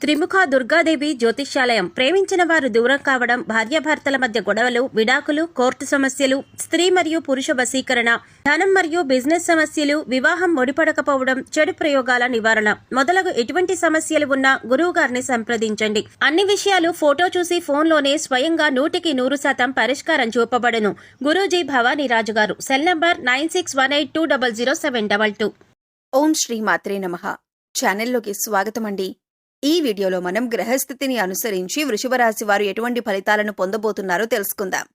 త్రిముఖ దుర్గాదేవి జ్యోతిష్యాలయం. ప్రేమించిన వారు దూరం కావడం, భార్యాభర్తల మధ్య గొడవలు, విడాకులు, కోర్టు సమస్యలు, స్త్రీ మరియు పురుష వశీకరణ, ధనం మరియు బిజినెస్ సమస్యలు, వివాహం ముడిపడకపోవడం, చెడు ప్రయోగాల నివారణ మొదలగు ఎటువంటి సమస్యలు ఉన్నా గురువు గారిని సంప్రదించండి. అన్ని విషయాలు ఫోటో చూసి ఫోన్లోనే స్వయంగా 100% పరిష్కారం చూపబడును. గురూజీ భవానీ రాజు గారు. Cell number 9618200722. ఓం శ్రీ మాత్రే నమః. ఛానల్లోకి స్వాగతమండి. ఈ వీడియోలో మనం గ్రహస్థితిని అనుసరించి వృషభ రాశి వారు ఎటువంటి ఫలితాలను పొందబోతున్నారో తెలుసుకుందాం.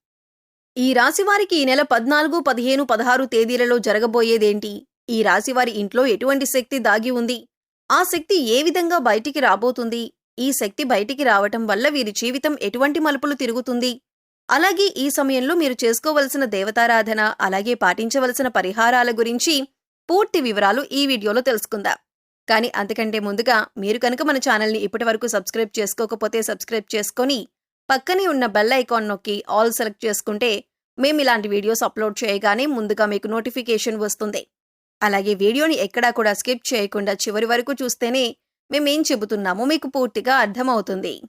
ఈ రాశి వారికి ఈ నెల 14, 15, 16 తేదీలలో జరగబోయేదేంటి? ఈ రాశి వారి ఇంట్లో ఎటువంటి శక్తి దాగి ఉంది? ఆ శక్తి ఏ విధంగా బయటికి రాబోతుంది? ఈ శక్తి బయటికి రావటం వల్ల వీరి జీవితం ఎటువంటి మలుపులు తిరుగుతుంది? అలాగే ఈ సమయంలో మీరు చేసుకోవలసిన దేవతారాధన, అలాగే పాటించవలసిన పరిహారాల గురించి పూర్తి వివరాలు ఈ వీడియోలో తెలుసుకుందాం. కానీ అంతకంటే ముందుగా మీరు కనుక మన ఛానల్ని ఇప్పటివరకు సబ్స్క్రైబ్ చేసుకోకపోతే సబ్స్క్రైబ్ చేసుకొని పక్కనే ఉన్న బెల్ ఐకాన్ నొక్కి ఆల్ సెలెక్ట్ చేసుకుంటే మేము ఇలాంటి వీడియోస్ అప్లోడ్ చేయగానే ముందుగా మీకు నోటిఫికేషన్ వస్తుంది. అలాగే వీడియోని ఎక్కడా కూడా స్కిప్ చేయకుండా చివరి వరకు చూస్తేనే మేమేం చెబుతున్నామో మీకు పూర్తిగా అర్థమవుతుంది.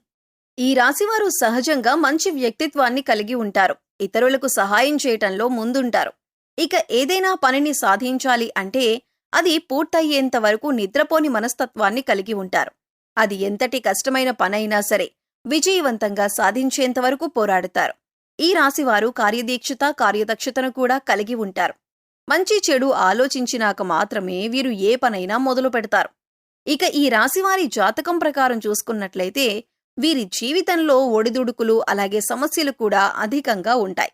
ఈ రాశివారు సహజంగా మంచి వ్యక్తిత్వాన్ని కలిగి ఉంటారు. ఇతరులకు సహాయం చేయటంలో ముందుంటారు. ఇక ఏదైనా పనిని సాధించాలి అంటే అది పూర్తయ్యేంత వరకు నిద్రపోని మనస్తత్వాన్ని కలిగి ఉంటారు. అది ఎంతటి కష్టమైన పనైనా సరే విజయవంతంగా సాధించేంత వరకు పోరాడతారు. ఈ రాశివారు కార్యదీక్షత, కార్యదక్షతను కూడా కలిగి ఉంటారు. మంచి చెడు ఆలోచించినాక మాత్రమే వీరు ఏ పనైనా మొదలు పెడతారు. ఇక ఈ రాశివారి జాతకం ప్రకారం చూసుకున్నట్లయితే వీరి జీవితంలో ఒడిదుడుకులు, అలాగే సమస్యలు కూడా అధికంగా ఉంటాయి.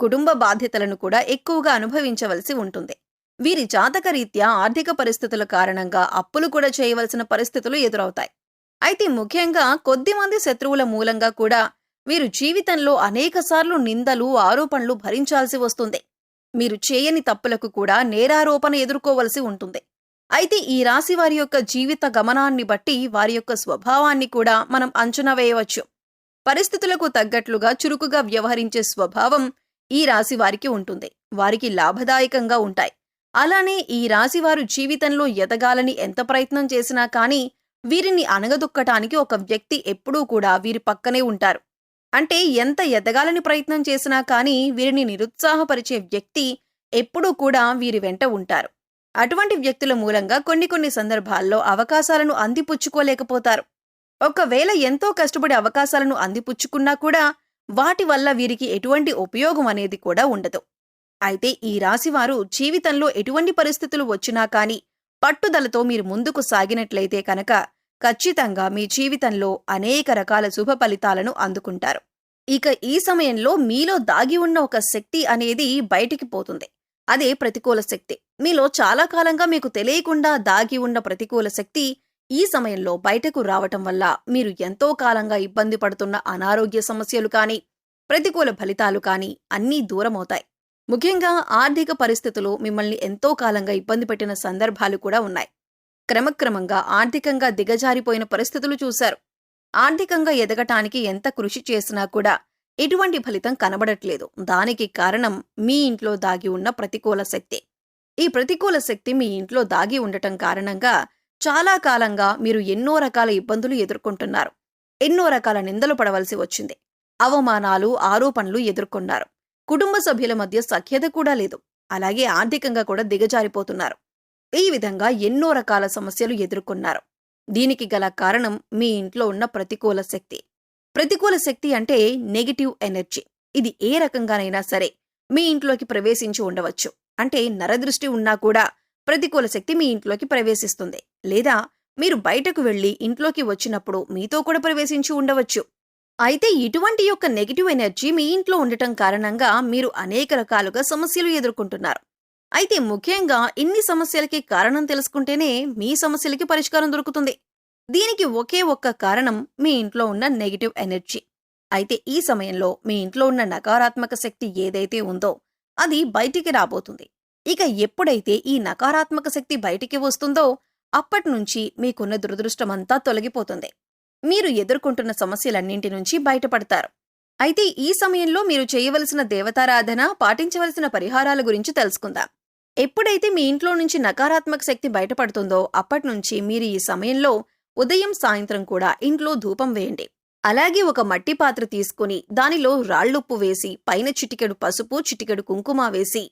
కుటుంబ బాధ్యతలను కూడా ఎక్కువగా అనుభవించవలసి ఉంటుంది. వీరి జాతకరీత్యా ఆర్థిక పరిస్థితుల కారణంగా అప్పులు కూడా చేయవలసిన పరిస్థితులు ఎదురవుతాయి. అయితే ముఖ్యంగా కొద్దిమంది శత్రువుల మూలంగా కూడా వీరు జీవితంలో అనేకసార్లు నిందలు, ఆరోపణలు భరించాల్సి వస్తుంది. మీరు చేయని తప్పులకు కూడా నేరారోపణ ఎదుర్కోవలసి ఉంటుంది. అయితే ఈ రాశి వారి యొక్క జీవిత గమనాన్ని బట్టి వారి యొక్క స్వభావాన్ని కూడా మనం అంచనా వేయవచ్చు. పరిస్థితులకు తగ్గట్లుగా చురుకుగా వ్యవహరించే స్వభావం ఈ రాశి వారికి ఉంటుంది. వారికి లాభదాయకంగా ఉంటాయి. అలానే ఈ రాశివారు జీవితంలో ఎదగాలని ఎంత ప్రయత్నం చేసినా కానీ వీరిని అణగదొక్కటానికి ఒక వ్యక్తి ఎప్పుడూ కూడా వీరి పక్కనే ఉంటారు. అంటే ఎంత ఎదగాలని ప్రయత్నం చేసినా కానీ వీరిని నిరుత్సాహపరిచే వ్యక్తి ఎప్పుడూ కూడా వీరి వెంట ఉంటారు. అటువంటి వ్యక్తుల మూలంగా కొన్ని సందర్భాల్లో అవకాశాలను అందిపుచ్చుకోలేకపోతారు. ఒకవేళ ఎంతో కష్టపడి అవకాశాలను అందిపుచ్చుకున్నా కూడా వాటి వల్ల వీరికి ఎటువంటి ఉపయోగం అనేది కూడా ఉండదు. అయితే ఈ రాశివారు జీవితంలో ఎటువంటి పరిస్థితులు వచ్చినా కానీ పట్టుదలతో మీరు ముందుకు సాగినట్లయితే కనుక ఖచ్చితంగా మీ జీవితంలో అనేక రకాల శుభ ఫలితాలను అందుకుంటారు. ఇక ఈ సమయంలో మీలో దాగి ఉన్న ఒక శక్తి అనేది బయటికి పోతుంది. అదే ప్రతికూల శక్తి. మీలో చాలా కాలంగా మీకు తెలియకుండా దాగి ఉన్న ప్రతికూల శక్తి ఈ సమయంలో బయటకు రావటం వల్ల మీరు ఎంతో కాలంగా ఇబ్బంది పడుతున్న అనారోగ్య సమస్యలు కానీ, ప్రతికూల ఫలితాలు కానీ అన్నీ దూరమవుతాయి. ముఖ్యంగా ఆర్థిక పరిస్థితులు మిమ్మల్ని ఎంతో కాలంగా ఇబ్బంది పెట్టిన సందర్భాలు కూడా ఉన్నాయి. క్రమక్రమంగా ఆర్థికంగా దిగజారిపోయిన పరిస్థితులు చూశారు. ఆర్థికంగా ఎదగటానికి ఎంత కృషి చేసినా కూడా ఎటువంటి ఫలితం కనబడట్లేదు. దానికి కారణం మీ ఇంట్లో దాగి ఉన్న ప్రతికూల శక్తి. ఈ ప్రతికూల శక్తి మీ ఇంట్లో దాగి ఉండటం కారణంగా చాలా కాలంగా మీరు ఎన్నో రకాల ఇబ్బందులు ఎదుర్కొంటున్నారు. ఎన్నో రకాల నిందలు పడవలసి వచ్చింది. అవమానాలు, ఆరోపణలు ఎదుర్కొన్నారు. కుటుంబ సభ్యుల మధ్య సఖ్యత కూడా లేదు. అలాగే ఆర్థికంగా కూడా దిగజారిపోతున్నారు. ఈ విధంగా ఎన్నో రకాల సమస్యలు ఎదుర్కొన్నారు. దీనికి గల కారణం మీ ఇంట్లో ఉన్న ప్రతికూల శక్తి. ప్రతికూల శక్తి అంటే నెగటివ్ ఎనర్జీ. ఇది ఏ రకంగానైనా సరే మీ ఇంట్లోకి ప్రవేశించి ఉండవచ్చు. అంటే నరదృష్టి ఉన్నా కూడా ప్రతికూల శక్తి మీ ఇంట్లోకి ప్రవేశిస్తుంది. లేదా మీరు బయటకు వెళ్లి ఇంట్లోకి వచ్చినప్పుడు మీతో కూడా ప్రవేశించి ఉండవచ్చు. అయితే ఇటువంటి యొక్క నెగిటివ్ ఎనర్జీ మీ ఇంట్లో ఉండటం కారణంగా మీరు అనేక రకాలుగా సమస్యలు ఎదుర్కొంటున్నారు. అయితే ముఖ్యంగా ఇన్ని సమస్యలకి కారణం తెలుసుకుంటేనే మీ సమస్యలకి పరిష్కారం దొరుకుతుంది. దీనికి ఒకే ఒక్క కారణం మీ ఇంట్లో ఉన్న నెగిటివ్ ఎనర్జీ. అయితే ఈ సమయంలో మీ ఇంట్లో ఉన్న నకారాత్మక శక్తి ఏదైతే ఉందో అది బయటికి రాబోతుంది. ఇక ఎప్పుడైతే ఈ నకారాత్మక శక్తి బయటికి వస్తుందో అప్పటినుంచి మీకున్న దురదృష్టమంతా తొలగిపోతుంది. మీరు ఎదుర్కొంటున్న సమస్యలన్నింటి నుంచి బయటపడతారు. అయితే ఈ సమయంలో మీరు చేయవలసిన దేవతారాధన, పాటించవలసిన పరిహారాల గురించి తెలుసుకుందాం. ఎప్పుడైతే మీ ఇంట్లో నుంచి నకారాత్మక శక్తి బయటపడుతుందో అప్పటినుంచి మీరు ఈ సమయంలో ఉదయం సాయంత్రం కూడా ఇంట్లో ధూపం వేయండి. అలాగే ఒక మట్టి పాత్ర తీసుకుని దానిలో రాళ్లుప్పు వేసి పైన చిటికెడు పసుపు, చిటికెడు కుంకుమ వేసి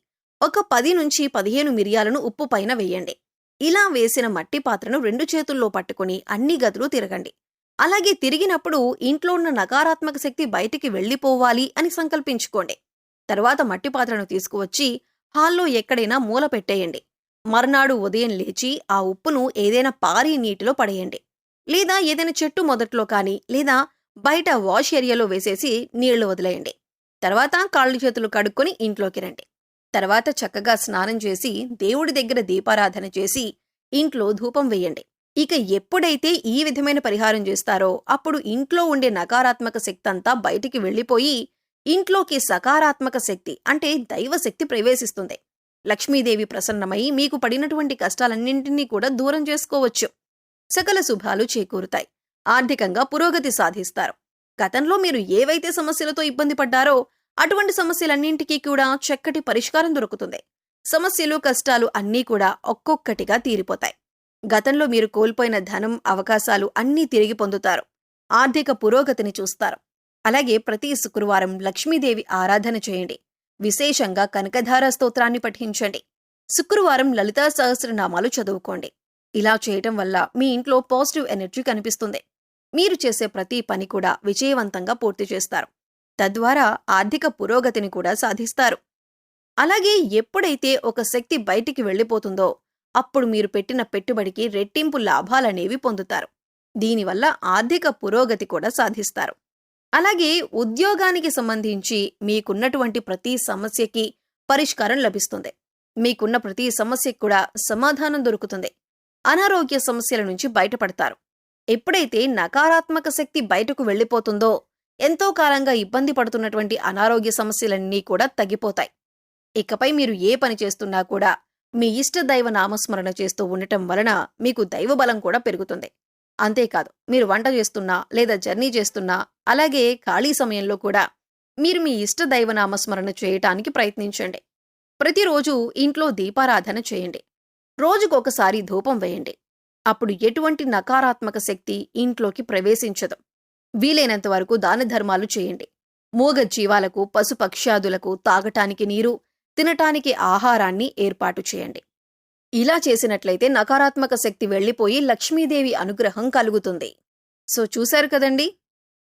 ఒక 10 నుంచి 15 మిరియాలను ఉప్పు పైన వేయండి. ఇలా వేసిన మట్టి పాత్రను 2 చేతుల్లో పట్టుకుని అన్ని గదులు తిరగండి. అలాగే తిరిగినప్పుడు ఇంట్లో ఉన్న నకారాత్మక శక్తి బయటికి వెళ్లిపోవాలి అని సంకల్పించుకోండి. తర్వాత మట్టి పాత్రను తీసుకువచ్చి హాల్లో ఎక్కడైనా మూల పెట్టేయండి. మర్నాడు ఉదయం లేచి ఆ ఉప్పును ఏదైనా పారే నీటిలో పడేయండి. లేదా ఏదైనా చెట్టు మొదట్లో కానీ లేదా బయట వాష్ ఏరియాలో వేసేసి నీళ్లు వదిలేయండి. తర్వాత కాళ్ళు చేతులు కడుక్కొని ఇంట్లోకి రండి. తర్వాత చక్కగా స్నానం చేసి దేవుడి దగ్గర దీపారాధన చేసి ఇంట్లో ధూపం వేయండి. ఇక ఎప్పుడైతే ఈ విధమైన పరిహారం చేస్తారో అప్పుడు ఇంట్లో ఉండే నకారాత్మక శక్తి అంతా బయటికి వెళ్లిపోయి ఇంట్లోకి సకారాత్మక శక్తి అంటే దైవశక్తి ప్రవేశిస్తుంది. లక్ష్మీదేవి ప్రసన్నమై మీకు పడినటువంటి కష్టాలన్నింటినీ కూడా దూరం చేసుకోవచ్చు. సకల శుభాలు చేకూరుతాయి. ఆర్థికంగా పురోగతి సాధిస్తారు. గతంలో మీరు ఏవైతే సమస్యలతో ఇబ్బంది పడ్డారో అటువంటి సమస్యలన్నింటికీ కూడా చక్కటి పరిష్కారం దొరుకుతుంది. సమస్యలు, కష్టాలు అన్నీ కూడా ఒక్కొక్కటిగా తీరిపోతాయి. గతంలో మీరు కోల్పోయిన ధనం, అవకాశాలు అన్నీ తిరిగి పొందుతారు. ఆర్థిక పురోగతిని చూస్తారు. అలాగే ప్రతి శుక్రవారం లక్ష్మీదేవి ఆరాధన చేయండి. విశేషంగా కనకధార స్తోత్రాన్ని పఠించండి. శుక్రవారం లలితా సహస్రనామాలు చదువుకోండి. ఇలా చేయటం వల్ల మీ ఇంట్లో పాజిటివ్ ఎనర్జీ కనిపిస్తుంది. మీరు చేసే ప్రతి పని కూడా విజయవంతంగా పూర్తి చేస్తారు. తద్వారా ఆర్థిక పురోగతిని కూడా సాధిస్తారు. అలాగే ఎప్పుడైతే ఒక శక్తి బయటికి వెళ్లిపోతుందో అప్పుడు మీరు పెట్టిన పెట్టుబడికి రెట్టింపు లాభాలనేవి పొందుతారు. దీనివల్ల ఆర్థిక పురోగతి కూడా సాధిస్తారు. అలాగే ఉద్యోగానికి సంబంధించి మీకున్నటువంటి ప్రతి సమస్యకి పరిష్కారం లభిస్తుంది. మీకున్న ప్రతి సమస్యకు కూడా సమాధానం దొరుకుతుంది. అనారోగ్య సమస్యల నుంచి బయటపడతారు. ఎప్పుడైతే నకారాత్మక శక్తి బయటకు వెళ్లిపోతుందో ఎంతో కాలంగా ఇబ్బంది పడుతున్నటువంటి అనారోగ్య సమస్యలన్నీ కూడా తగ్గిపోతాయి. ఇకపై మీరు ఏ పని చేస్తున్నా కూడా మీ ఇష్ట దైవ నామస్మరణ చేస్తూ ఉండటం వలన మీకు దైవబలం కూడా పెరుగుతుంది. అంతేకాదు మీరు వంట చేస్తున్నా లేదా జర్నీ చేస్తున్నా అలాగే ఖాళీ సమయంలో కూడా మీరు మీ ఇష్ట దైవ నామస్మరణ చేయటానికి ప్రయత్నించండి. ప్రతిరోజు ఇంట్లో దీపారాధన చేయండి. రోజుకొకసారి ధూపం వేయండి. అప్పుడు ఎటువంటి నకారాత్మక శక్తి ఇంట్లోకి ప్రవేశించదు. వీలైనంత వరకు దాన ధర్మాలు చేయండి. మూగ జీవాలకు, పశుపక్ష్యాదులకు తాగటానికి నీరు, తినటానికి ఆహారాన్ని ఏర్పాటు చేయండి. ఇలా చేసినట్లయితే నకారాత్మక శక్తి వెళ్లిపోయి లక్ష్మీదేవి అనుగ్రహం కలుగుతుంది. సో చూశారు కదండి,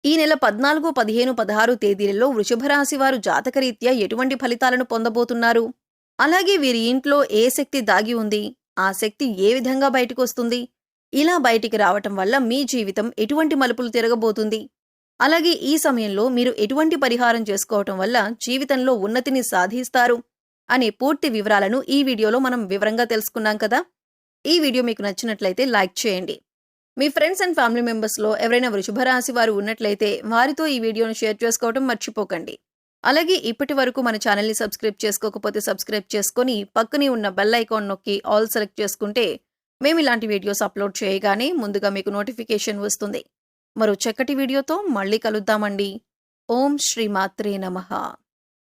ఈ నెల 14, 15, 16 తేదీలలో వృషభరాశి వారు జాతకరీత్యా ఎటువంటి ఫలితాలను పొందబోతున్నారు, అలాగే వీరి ఇంట్లో ఏ శక్తి దాగి ఉంది, ఆ శక్తి ఏ విధంగా బయటకొస్తుంది, ఇలా బయటికి రావటం వల్ల మీ జీవితం ఎటువంటి మలుపులు తిరగబోతుంది, అలాగే ఈ సమయంలో మీరు ఎటువంటి పరిహారం చేసుకోవటం వల్ల జీవితంలో ఉన్నతిని సాధిస్తారు అనే పూర్తి వివరాలను ఈ వీడియోలో మనం వివరంగా తెలుసుకున్నాం కదా. ఈ వీడియో మీకు నచ్చినట్లయితే లైక్ చేయండి. మీ ఫ్రెండ్స్ అండ్ ఫ్యామిలీ మెంబర్స్లో ఎవరైనా వృషభ రాశి వారు ఉన్నట్లయితే వారితో ఈ వీడియోను షేర్ చేసుకోవడం మర్చిపోకండి. అలాగే ఇప్పటి వరకు మన ఛానల్ని సబ్స్క్రైబ్ చేసుకోకపోతే సబ్స్క్రైబ్ చేసుకొని పక్కనే ఉన్న బెల్ ఐకాన్ నొక్కి ఆల్ సెలెక్ట్ చేసుకుంటే మేము ఇలాంటి వీడియోస్ అప్లోడ్ చేయగానే ముందుగా మీకు నోటిఫికేషన్ వస్తుంది. మరో చక్కటి వీడియోతో మళ్ళీ కలుద్దామండి. ఓం శ్రీ మాత్రే నమః.